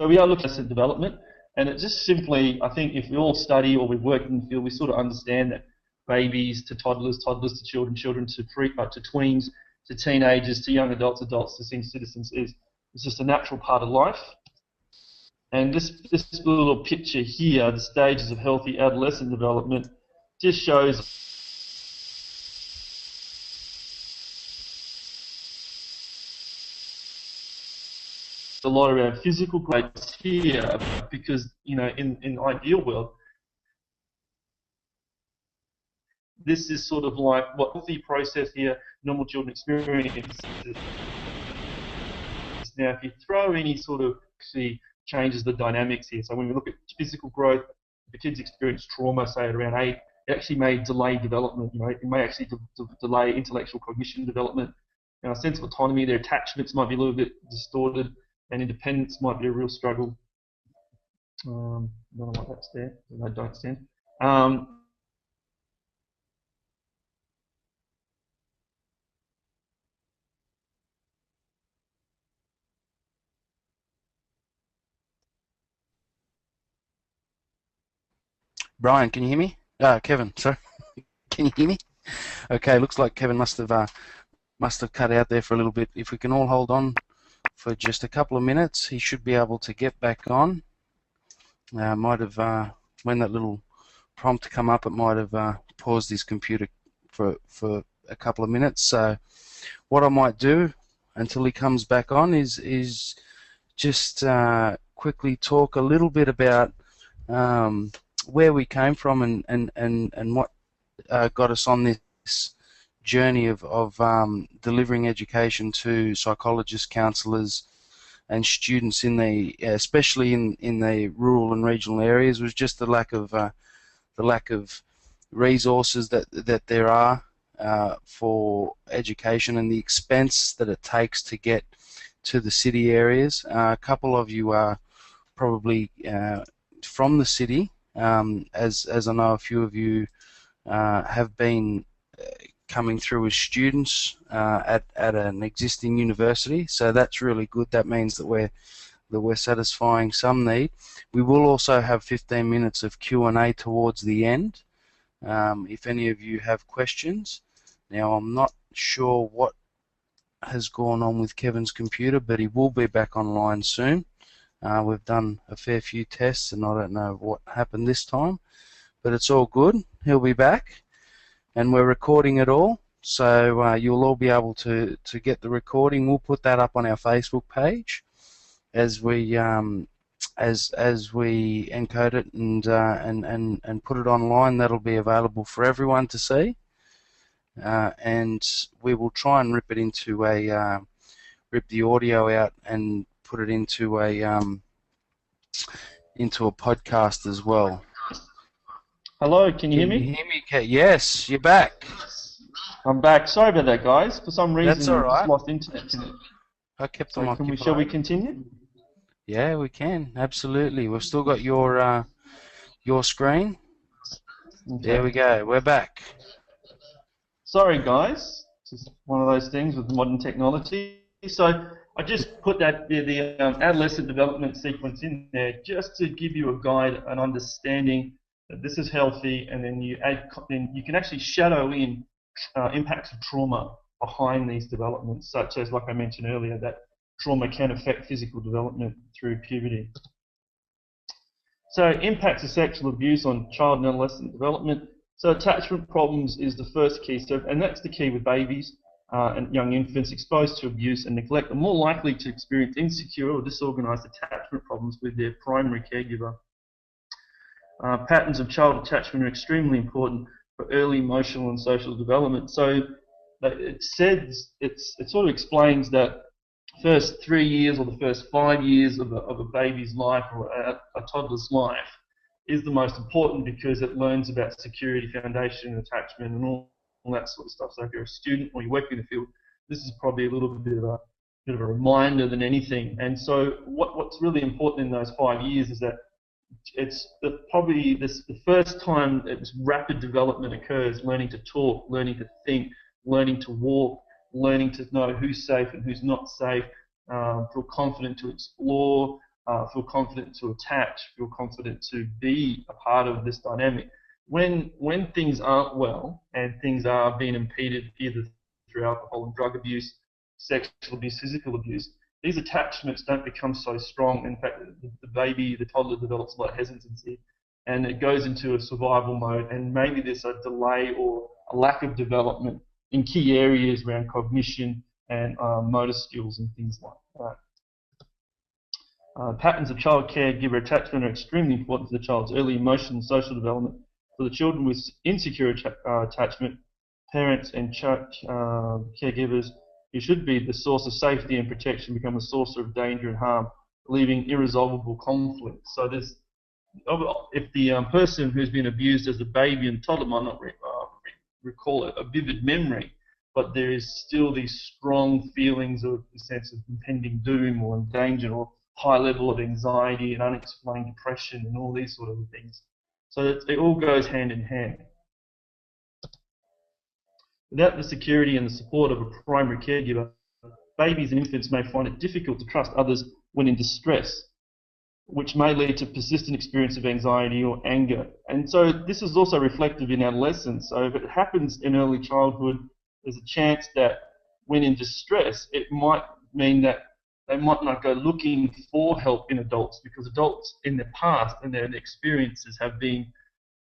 we are looking at development, and it just simply, I think, if we all study or we've worked in the field, we sort of understand that babies to toddlers, toddlers to children, children to tweens, to teenagers, to young adults, adults to senior citizens is just a natural part of life. And this little picture here, the stages of healthy adolescent development, just shows a lot around physical growth here, because in the ideal world, this is sort of like what healthy process here normal children experience. Now, if you throw any sort of changes the dynamics here. So when we look at physical growth, if the kids experience trauma, say at around 8, it actually may delay development. It may actually delay intellectual cognition development. A sense of autonomy, their attachments might be a little bit distorted, and independence might be a real struggle. I don't know why that's there. I don't stand. Brian, can you hear me? Kevin, sorry. Can you hear me? Okay, looks like Kevin must have cut out there for a little bit. If we can all hold on for just a couple of minutes, he should be able to get back on. Might have, when that little prompt come up, it might have paused his computer for a couple of minutes. So what I might do until he comes back on is just quickly talk a little bit about where we came from and what got us on this journey of delivering education to psychologists, counsellors, and students especially in the rural and regional areas, was just the lack of resources that there are for education and the expense that it takes to get to the city areas. A couple of you are probably from the city, as I know a few of you have been coming through as students at an existing university, so that's really good. That means that we're satisfying some need. We will also have 15 minutes of Q&A towards the end, if any of you have questions. Now, I'm not sure what has gone on with Kevin's computer, but he will be back online soon. We've done a fair few tests, and I don't know what happened this time, but it's all good. He'll be back, and we're recording it all, so you'll all be able to get the recording. We'll put that up on our Facebook page as we encode it and put it online. That'll be available for everyone to see, and we will try and rip the audio out and put it into a podcast as well. Hello, can you hear me? Can you hear me? Yes, you're back. I'm back. Sorry about that, guys. For some reason, That's all right. I just lost internet connection. I kept them occupied. Shall we continue? Yeah, we can. Absolutely. We've still got your screen. Okay. There we go. We're back. Sorry, guys. It's just one of those things with modern technology. So I just put the adolescent development sequence in there just to give you a guide, an understanding that this is healthy, and then you can actually shadow in impacts of trauma behind these developments, such as, like I mentioned earlier, that trauma can affect physical development through puberty. So impacts of sexual abuse on child and adolescent development. So attachment problems is the first key, and that's the key with babies and young infants exposed to abuse and neglect are more likely to experience insecure or disorganized attachment problems with their primary caregiver. Patterns of child attachment are extremely important for early emotional and social development. So it sort of explains that first 3 years or the first 5 years of a baby's life or a toddler's life is the most important, because it learns about security, foundation, and attachment, and all that sort of stuff. So if you're a student or you work in the field, this is probably a little bit of a reminder than anything. And so what's really important in those 5 years is that it's probably the first time its rapid development occurs, learning to talk, learning to think, learning to walk, learning to know who's safe and who's not safe, feel confident to explore, feel confident to attach, feel confident to be a part of this dynamic. When things aren't well and things are being impeded either through alcohol and drug abuse, sexual abuse, physical abuse, these attachments don't become so strong. In fact, the baby, the toddler develops a lot of hesitancy and it goes into a survival mode, and maybe there's a delay or a lack of development in key areas around cognition and motor skills and things like that. Patterns of child caregiver attachment are extremely important for the child's early emotional and social development. For the children with insecure attachment, parents and caregivers who should be the source of safety and protection become a source of danger and harm, leaving irresolvable conflict. So there's, if the person who's been abused as a baby and toddler might not recall a vivid memory, but there is still these strong feelings of a sense of impending doom or danger or high level of anxiety and unexplained depression and all these sort of things. So it all goes hand in hand. Without the security and the support of a primary caregiver, babies and infants may find it difficult to trust others when in distress, which may lead to persistent experience of anxiety or anger. And so this is also reflective in adolescence. So if it happens in early childhood, there's a chance that when in distress, it might mean that they might not go looking for help in adults, because adults in the past and their experiences have been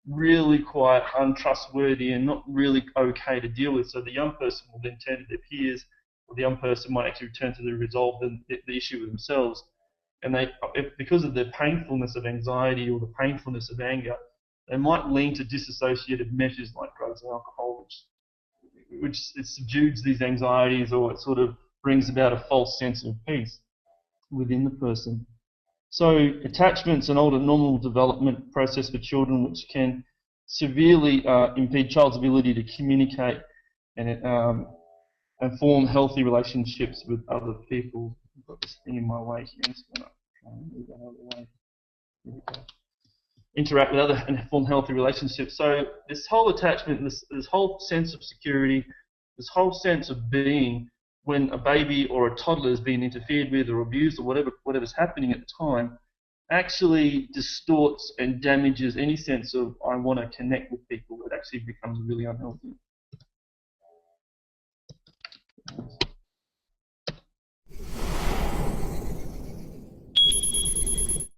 really quite untrustworthy and not really okay to deal with. So the young person will then turn to their peers, or the young person might actually turn to resolve the issue with themselves. And because of the painfulness of anxiety or the painfulness of anger, they might lean to dissociative measures like drugs and alcohol, which it subdues these anxieties, or it sort of brings about a false sense of peace within the person. So attachment's an older normal development process for children, which can severely impede child's ability to communicate and form healthy relationships with other people. I've got this thing in my way here. I'm just going to try and move that out of the way. Here we go. Interact with others and form healthy relationships. So this whole attachment, this whole sense of security, this whole sense of being, when a baby or a toddler is being interfered with or abused or whatever's happening at the time, actually distorts and damages any sense of I want to connect with people. It actually becomes really unhealthy.